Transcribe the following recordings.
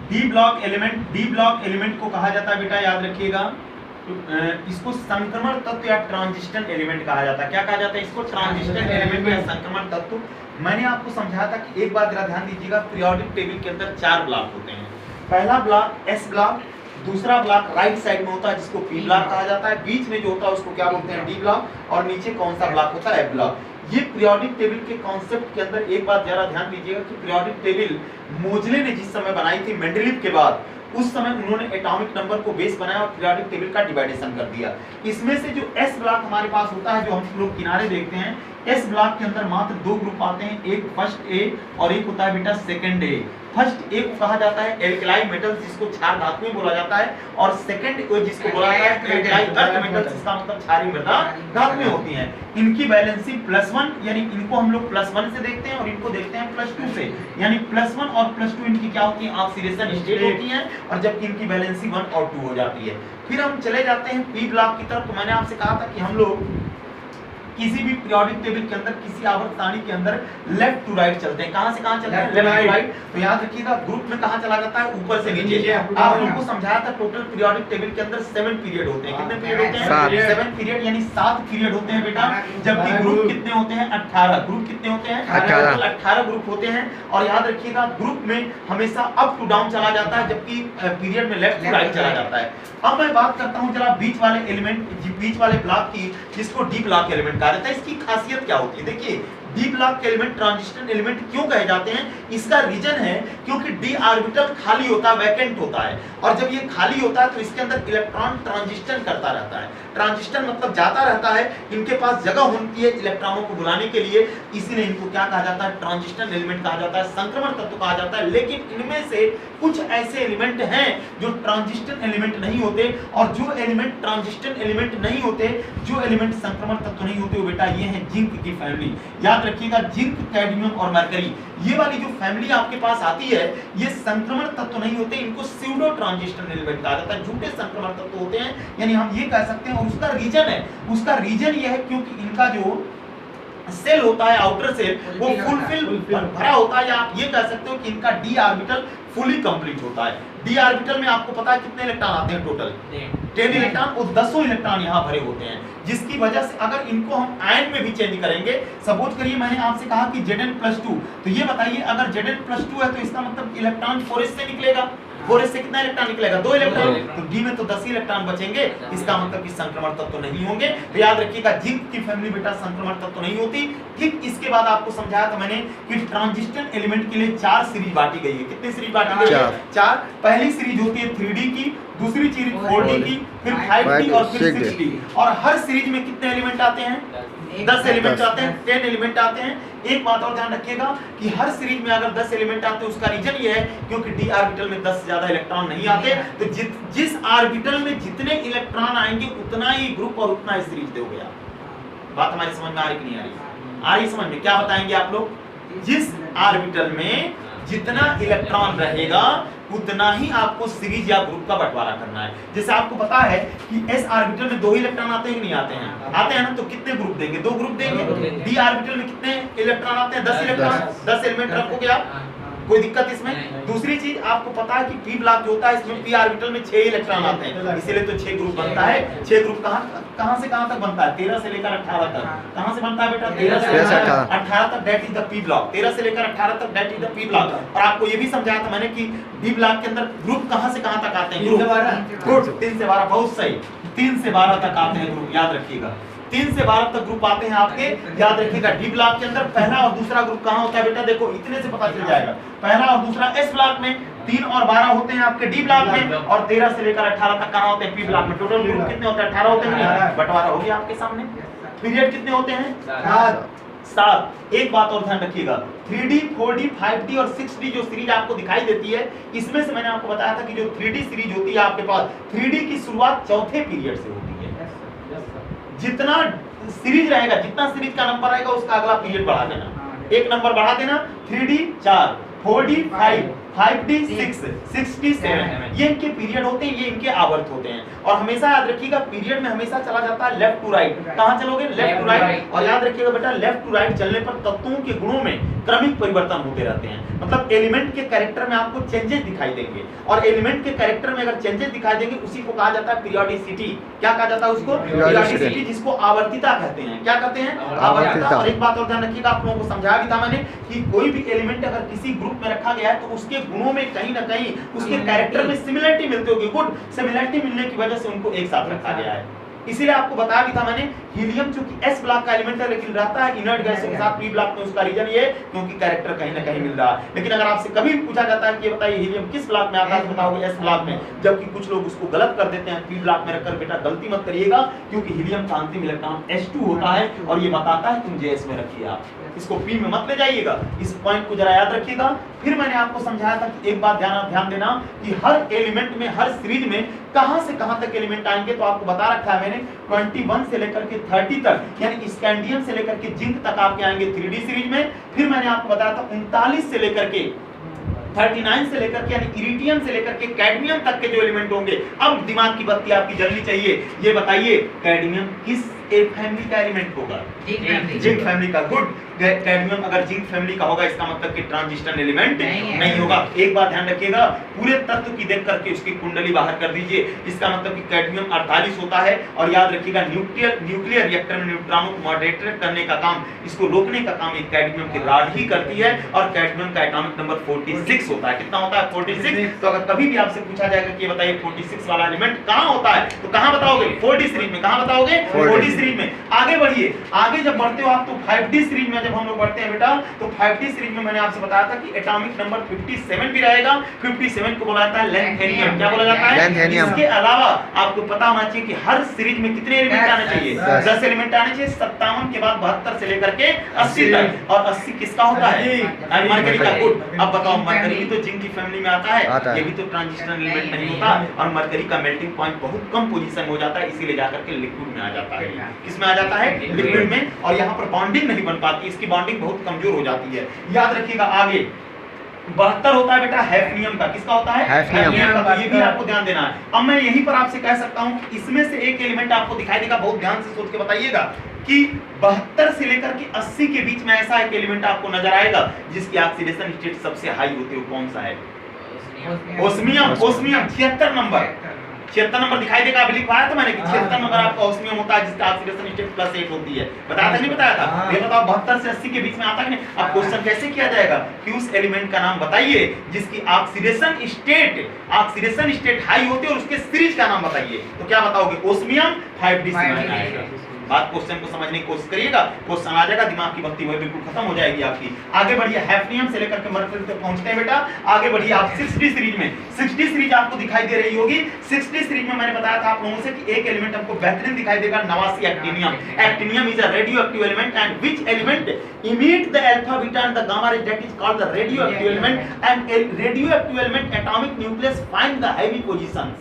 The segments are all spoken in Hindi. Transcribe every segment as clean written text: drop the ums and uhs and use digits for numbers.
डी ब्लॉक एलिमेंट को कहा जाता है बेटा, याद रखिएगा, इसको संक्रमण तत्व या ट्रांजिशन एलिमेंट कहा जाता है। क्या कहा जाता है इसको? ट्रांजिशन एलिमेंट या संक्रमण तत्व। मैंने आपको समझाया था कि एक बात जरा ध्यान दीजिएगा, पीरियोडिक टेबल के अंदर 4 ब्लॉक होते हैं। पहला ब्लॉक एस ब्लॉक, दूसरा ब्लॉक राइट साइड में होता है जिसको पी ब्लॉक कहा जाता है, बीच में जो होता है उसको क्या बोलते हैं? डी ब्लॉक, और नीचे कौन सा ब्लॉक होता है? F block. ये पीरियोडिक टेबल के कॉन्सेप्ट के अंदर एक बात जरा ध्यान दीजिएगा कि पीरियोडिक टेबल मोजले ने जिस समय बनाई थी मेंडलीव के बाद, उस समय उन्होंने एटॉमिक नंबर को बेस बनाया और पीरियोडिक टेबल का डिवाइडेशन कर दिया। इसमें से जो एस ब्लॉक हमारे पास होता है, जो हम लोग किनारे देखते हैं, एस ब्लॉक के अंदर मात्र 2 ग्रुप आते हैं, एक फर्स्ट ए और एक होता है बेटा सेकंड ए। फर्स्ट ए को कहा जाता है एल्कलाई मेटल्स, जिसको क्षार धातुएं बोला जाता है, और सेकंड को जिसको बोला जाता है एल्कलाई अर्थ मेटल्स, इसका मतलब क्षारीय मृदा धातुएं होती हैं। इनकी वैलेंसी +1, यानी इनको हम लोग +1 से देखते हैं और इनको देखते हैं +2 से, यानी +1 और +2 इनकी क्या होती है? ऑक्सीडेशन स्टेट होती है, और जबकि इनकी वैलेंसी 1 और 2 हो जाती है। फिर हम चले जाते हैं पी ब्लॉक की तरफ। तो मैंने आपसे कहा था कि हम लोग किसी भी पीरियोडिक टेबल के अंदर, किसी आवर्त सारणी के अंदर लेफ्ट टू राइट चलते हैं। कहां से कहां चलते हैं? Left to right. तो याद रखिएगा ग्रुप में कहां चला जाता है? ऊपर से नीचे। आप लोगों को समझाया था टोटल पीरियोडिक टेबल के अंदर 7 पीरियड होते हैं। कितने पीरियड होते हैं? 7 पीरियड, यानी 7 पीरियड होते हैं बेटा। जबकि ग्रुप कितने होते हैं? 18। ग्रुप कितने होते हैं? 18 ग्रुप होते हैं। और याद रखिएगा ग्रुप में हमेशा अप टू डाउन चला जाता है, जबकि पीरियड में लेफ्ट टू राइट चला जाता है। अब मैं बात करता हूं जरा बीच वाले एलिमेंट, बीच वाले ब्लॉक की, जिसको डी ब्लॉक एलिमेंट कहा जाता है। इसकी खासियत क्या होती है? देखिए, डी ब्लॉक के एलिमेंट ट्रांजिशन एलिमेंट क्यों कहे जाते हैं? इसका रीजन है क्योंकि डी ऑर्बिटल खाली होता है, वैकेंट होता है, और जब ये खाली होता है तो इसके अंदर इलेक्ट्रॉन ट्रांजिशन करता रहता है। ट्रांजिशन मतलब जाता रहता है, इनके पास जगह होती है इलेक्ट्रॉनों को बुलाने के लिए, इसीलिए इनको क्या कहा जाता है? ट्रांजिशन एलिमेंट कहा जाता है, संक्रमण तत्व कहा जाता है। लेकिन इनमें से कुछ ऐसे एलिमेंट हैं जो ट्रांजिशन एलिमेंट नहीं होते, और जो एलिमेंट ट्रांजिशन एलिमेंट नहीं होते, जो एलिमेंट संक्रमण तत्व नहीं होते, वो बेटा ये है जिंक की फैमिली। याद रखिएगा, जिंक, कैडमियम और मरकरी, ये वाली जो फैमिली आपके पास आती है, ये संक्रमण तत्व नहीं होते, इनको स्यूडो ट्रांजिशन एलिमेंट कहा जाता है, झूठे संक्रमण तत्व होते हैं। यानी हम ये कह सकते हैं, और उसका रीजन ये है क्योंकि इनका जो सेल होता है, आउटर सेल, वो फुलफिल भरा होता है, या आप ये कह सकते हो कि इनका डी ऑर्बिटल फुली कंप्लीट होता है। डी ऑर्बिटल में आपको पता है कितने इलेक्ट्रॉन आते हैं? टोटल 10 इलेक्ट्रॉन, और 10 इलेक्ट्रॉन यहाँ भरे होते हैं, जिसकी वजह से अगर इनको हम आयन में भी चेंज करेंगे, सपोज करिए मैंने आपसे कहा कि Zn+2, तो ये बताइए अगर Zn+2 है तो इसका मतलब इलेक्ट्रॉन 4s से निकलेगा। 4s से कितना इलेक्ट्रॉन निकलेगा? 2 इलेक्ट्रॉन। तो डी में तो 10 ही इलेक्ट्रॉन बचेंगे, इसका मतलब कि संक्रमण तत्व तो नहीं होंगे। तो याद रखिएगा, जिंक की फैमिली बेटा संक्रमण तत्व तो नहीं होती। ठीक इसके बाद आपको समझाया था मैंने कि ट्रांजिशन एलिमेंट के लिए 4 सीरीज बांटी गई है। कितनी सीरीज बांटी गई है? 4। पहली सीरीज होती है 3D की, दूसरी सीरीज 4D की, फिर 5D और फिर 6D। और हर सीरीज में कितने एलिमेंट आते हैं? 10 एलिमेंट आते हैं, 10 एलिमेंट आते हैं। एक बात और ध्यान रखिएगा कि हर सीरीज में अगर 10 एलिमेंट आते हैं, उसका रीजन ये है क्योंकि डी ऑर्बिटल में 10 से ज्यादा इलेक्ट्रॉन नहीं आते। तो जिस ऑर्बिटल में जितने इलेक्ट्रॉन आएंगे उतना ही ग्रुप और उतना ही सीरीज दोगे आप। बात हमारी समझ में आ रही कि नहीं आ रही? आ रही समझ में? क्या बताएंगे आप लोग? जिस ऑर्बिटल में जितना इलेक्ट्रॉन रहेगा उतना ही आपको सीरीज या ग्रुप का बंटवारा करना है। जैसे आपको पता है कि एस ऑर्बिटल में 2 ही इलेक्ट्रॉन आते हैं कि नहीं आते हैं? आते हैं ना, तो कितने ग्रुप देंगे? 2 ग्रुप देंगे। डी ऑर्बिटल में कितने इलेक्ट्रॉन आते हैं? 10 इलेक्ट्रॉन, 10 एलिमेंट रखोगे आप, कोई दिक्कत इसमें? दूसरी चीज आपको पता है कि पी ब्लॉक जो होता है, इसमें पी ऑर्बिटल में 6 इलेक्ट्रॉन आते हैं, इसीलिए तो 6 ग्रुप बनता है। 6 ग्रुप कहां से कहां तक बनता है? 13 से लेकर 18 तक। कहां से बनता है बेटा? 13 से लेकर 18 तक, that is the P block. 13 से लेकर 18 तक, that is the P block. और आपको ये भी समझाया था मैंने कि डी ब्लॉक के अंदर ग्रुप कहां से कहां तक आते हैं? ग्रुप 3 से 12, बहुत सही, 3 से 12 तक आते हैं ग्रुप। याद रखिएगा, 3 से 12 तक ग्रुप आते हैं आपके। याद रखिएगा, डी ब्लॉक के अंदर पहला और दूसरा ग्रुप कहां होता है बेटा? देखो इतने से पता चल जाएगा। पहला और दूसरा एस ब्लॉक में, 3 और 12 होते हैं आपके डी ब्लॉक में, और 13 से लेकर 18 तक कहां होते हैं? पी ब्लॉक में। टोटल ग्रुप कितने होते हैं? 18 होते हैं। बंटवारा हो गया आपके सामने। पीरियड कितने होते हैं? 7। एक बात और ध्यान रखिएगा, 3D, 4D, 5D और 6D जो सीरीज आपको दिखाई देती है, इसमें से मैंने आपको बताया था कि जो 3D सीरीज होती है आपके पास, 3D की शुरुआत चौथे पीरियड से होती है। जितना सीरीज रहेगा, जितना सीरीज का नंबर रहेगा, उसका अगला पीरियड बढ़ा देना, 1 नंबर बढ़ा देना। 3D 4, 4D 5, 5D 6, 6D 7, ये इनके पीरियड होते हैं, ये इनके आवर्त होते हैं। और हमेशा याद रखिएगा, पीरियड में हमेशा चला जाता है लेफ्ट टू राइट। कहां चलोगे? Left to right. और याद रखिएगा बेटा, लेफ्ट टू राइट चलने पर तत्वों के गुणों में क्रमिक परिवर्तन होते रहते हैं। मतलब एलिमेंट के कैरेक्टर में आपको चेंजेस दिखाई देंगे, और एलिमेंट के कैरेक्टर में अगर चेंजेस दिखाई देंगे उसी को कहा जाता है पीरियोडिसिटी। क्या कहा जाता है उसको? पीरियोडिसिटी, जिसको आवर्तिता कहते हैं। क्या कहते हैं? आवर्तिता। और एक बात और ध्यान रखिएगा, आप लोगों को समझाया भी था मैंने कि कोई भी एलिमेंट अगर किसी ग्रुप में रखा गया है तो उसके गुणों में कहीं ना कहीं उसके कैरेक्टर में सिमिलरिटी मिलती होगी। गुड, सिमिलरिटी मिलने की वजह से उनको एक साथ रखा गया है। इसीलिए आपको बताया भी था मैंने, हीलियम चूंकि एस ब्लॉक का एलिमेंट है लेकिन रहता है इनर्ट गैसों के साथ पी ब्लॉक में, उसका रीजन ये क्योंकि कैरेक्टर कहीं ना कहीं मिल रहा है। लेकिन अगर आपसे कभी भी पूछा जाता है कि ये बताइए हीलियम किस ब्लॉक में आता है, तो बताओगे एस ब्लॉक में, जबकि कुछ लोग उसको गलत कर देते हैं पी ब्लॉक में रखकर। बेटा गलती मत करिएगा, क्योंकि हीलियम का अंतिम इलेक्ट्रॉन H2 होता है और ये बताता है तुम JS में रखिए, आप इसको P में मत ले जाइएगा। इस पॉइंट को जरा याद रखिएगा। फिर मैंने आपको समझाया था कि एक बात ध्यान देना कि हर एलिमेंट में, हर सीरीज में कहां से कहां तक एलिमेंट आएंगे। तो आपको बता रखा है मैंने 21 से लेकर के 30 तक, यानी स्कैंडियम से लेकर के जिंक तक आपके आएंगे 3D सीरीज में। फिर मैंने आपको बताया था 39 से लेकर के 39 से लेकर के यानी इरिडियम से लेकर के कैडमियम तक के जो एलिमेंट होंगे। अब दिमाग की बत्ती आपकी जलनी चाहिए। ये बताइए कैडमियम किस एक फैमिली का एलिमेंट होगा? जिंक फैमिली का। गुड, कैडमियम अगर जिंक फैमिली का होगा इसका मतलब कि ट्रांजिशन एलिमेंट नहीं होगा। एक बात ध्यान रखिएगा, पूरे तत्व की देख करके उसकी कुंडली बाहर कर दीजिए। इसका मतलब कि कैडमियम 48 होता है। और याद रखिएगा न्यूक्लियर रिएक्टर में न्यूट्रॉनों को मॉडरेट करने का काम, इसको रोकने का काम एक कैडमियम की रॉड ही करती है। और कैडमियम का एटॉमिक नंबर 46 होता है। कितना होता है? 46। तो अगर कभी भी आपसे पूछा जाएगा कि ये बताइए 46 वाला एलिमेंट कहां होता है, तो कहां बताओगे? 4D सीरीज में। कहां बताओगे? 4D सीरीज में। आगे बढ़िए, आगे जब बढ़ते हो आप तो 5D सीरीज में जब हम लोग बढ़ते हैं बेटा, तो 5D सीरीज में मैंने आपसे बताया था कि एटॉमिक नंबर 57 भी रहेगा। 57 को बोला जाता है लैंथेनियम। क्या बोला जाता है? लैंथेनियम। इसके अलावा आपको पता होना चाहिए कि हर सीरीज में कितने एलिमेंट आने चाहिए? 10 एलिमेंट आने चाहिए। 57 के बाद 72 से लेकर के 80 तक। और 80 किसका होता है? मरकरी का। गुड, अब बताओ मरकरी भी तो जिंक की फैमिली में आता है, ये भी तो ट्रांजिशन एलिमेंट नहीं होता। और मरकरी का मेल्टिंग पॉइंट बहुत कम पोजीशन में हो जाता है, इसीलिए जाकर के लिक्विड में आ जाता है। किस में आ जाता है? लिक्विड में। और यहाँ पर बॉन्डिंग नहीं बन पाती, इसकी बॉन्डिंग बहुत कमजोर हो जाती है। याद रखिएगा आगे 72 होता है बेटा हैफनियम का। किसका होता है? हैफनियम का। तो ये भी आपको ध्यान देना है। अब मैं यहीं पर आपसे कह सकता हूं कि इसमें से एक एलिमेंट आपको दिखाई देगा, बहुत ध्यान से सोच के बताइएगा कि 72 से लेकर के 80 के बीच में ऐसा एक एलिमेंट आपको नजर आएगा जिसकी ऑक्सीडेशन स्टेट सबसे हाई होती है। कौन सा है? ओस्मियम। Osmium 76 number. 76 नंबर दिखाई देगा। अभी लिखवाया था मैंने कि 76 नंबर आपका ओस्मियम होता है जिसका ऑक्सीडेशन स्टेट +8 होती है। बताया था नहीं बताया था? ये बताओ 72 से 80 के बीच में आता है कि नहीं? अब क्वेश्चन कैसे किया जाएगा कि उस एलिमेंट का नाम बताइए जिसकी ऑक्सीडेशन स्टेट हाई होती है और उसके सीरीज का नाम बताइए। तो क्या बताओगे? ओस्मियम 5D सीरीज आएगा। बात क्वेश्चन को समझने की कोशिश करिएगा, क्वेश्चन आ जाएगा, दिमाग की बत्ती वही बिल्कुल खत्म हो जाएगी आपकी। आगे बढ़िए, हैफनियम से लेकर के मरकरी तक पहुंचते हैं बेटा। आगे बढ़िए आप 60 सीरीज में। 60 सीरीज आपको दिखाई दे रही होगी। 60 सीरीज में मैंने बताया था आप लोगों से कि एक एलिमेंट आपको बेहतरीन दिखाई देगा, 89 actinium. Actinium is a radioactive element and which element emit the alpha beta and the gamma rays, that is called the radioactive element, and radioactive element atomic nucleus find the heavy positions।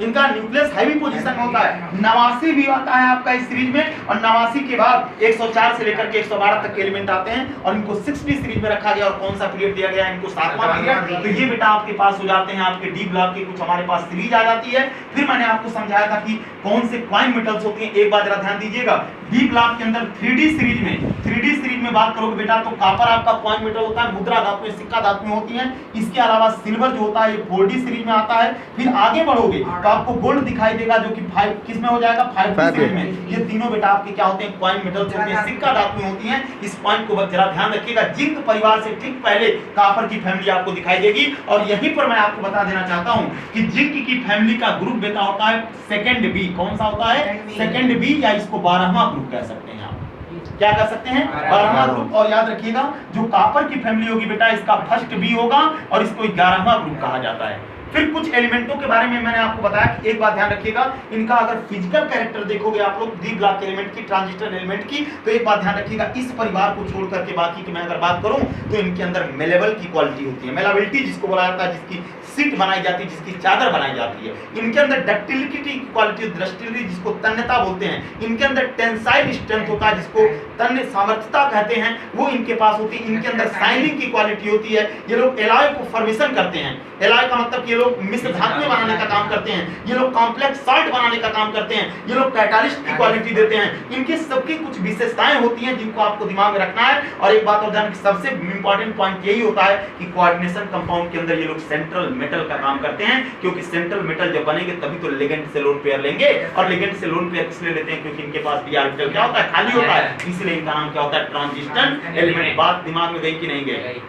इनका न्यूक्लियस हैवी पोजीशन में होता है। 89 भी आता है आपका इस सीरीज में। और 89 के बाद 104 से लेकर के 112 तक के एलिमेंट आते हैं और इनको 60 सीरीज में रखा गया। और कौन सा पीरियड दिया गया है इनको? 7वां पीरियड। तो ये बेटा आपके पास हो जाते हैं आपके डी ब्लॉक के कुछ हमारे पास सीरीज आ जाती है। फिर मैंने आपको समझाया था कि कौन से क्वाइन मेटल्स होती हैं। एक बात जरा ध्यान दीजिएगा, डी ब्लॉक के अंदर 3D सीरीज में बात करोगे बेटा तो कॉपर आपका क्वाइन मेटल होता है, मुद्रा धातुएं, सिक्का धातुएं होती हैं। इसके अलावा सिल्वर जो होता है ये 4D सीरीज में आता है। फिर आगे बढ़ोगे तो आपको गोल्ड दिखाई देगा जो कि 5 किस में हो जाएगा? 5D सीरीज में। ये तीनों बेटा आपके क्या होते हैं? क्वाइन मेटल्स होते हैं, सिक्का धातुएं होती हैं। इस पॉइंट को जरा ध्यान रखिएगा। जिंक परिवार से ठीक पहले कॉपर की फैमिली आपको दिखाई देगी। और यहीं पर मैं आपको बता देना चाहता हूं कि जिंक की फैमिली का ग्रुप बेटा होता है सेकंड बी। कौन सा होता है? सेकंड बी, या इसको 12वां ग्रुप कह सकते हैं आप। क्या कर सकते हैं? 12वां ग्रुप। और याद रखिएगा जो कॉपर की फैमिली होगी बेटा इसका फर्स्ट बी होगा और इसको 11वां ग्रुप कहा जाता है। फिर कुछ एलिमेंटों के बारे में मैंने आपको बताया कि एक बात ध्यान रखिएगा, इनका अगर फिजिकल कैरेक्टर देखोगे आप लोग डी ब्लॉक एलिमेंट की, ट्रांजिस्टर एलिमेंट की, तो एक बात ध्यान रखिएगा, इस परिवार को छोड़ करके बाकी की मैं अगर बात करूं तो इनके अंदर मेलेबल की क्वालिटी होती है। मेलाबिलिटी जिसको बोला जाता है, जिसकी सीट बनाई जाती है, जिसकी चादर बनाई जाती है। इनके अंदर डक्टिलिटी की क्वालिटी, दृष्टिलिटी जिसको तन्यता बोलते हैं। इनके अंदर टेंसाइल स्ट्रेंथ होता है जिसको तन्य सामर्थ्यता कहते हैं, वो इनके पास होती है। इनके अंदर शाइनिंग की क्वालिटी होती है। ये लोग एलॉय को फॉर्मेशन करते हैं। एलॉय का मतलब ये लोग मिश्र धातुएं बनाने का काम करते हैं, ये लोग कॉम्प्लेक्स सॉल्ट बनाने का काम करते हैं, ये लोग कैटालिस्ट की क्वालिटी देते हैं। इनके सबकी कुछ विशेषताएं होती हैं जिनको आपको दिमाग में रखना है। और एक बात और ध्यान, सबसे इंपॉर्टेंट पॉइंट यही होता है कि कोऑर्डिनेशन कंपाउंड के अंदर ये लोग सेंट्रल मेटल का काम करते हैं, क्योंकि सेंट्रल मेटल जब बनेंगे तभी तो लिगेंड से लोन पेयर लेंगे। और लिगेंड से लोन पेयर इसलिए लेते हैं क्योंकि इनके पास पी ऑर्बिटल क्या होता है, खाली होता है, इसलिए इनका नाम क्या होता है, ट्रांजिशन एलिमेंट। बात दिमाग में गई कि नहीं गई?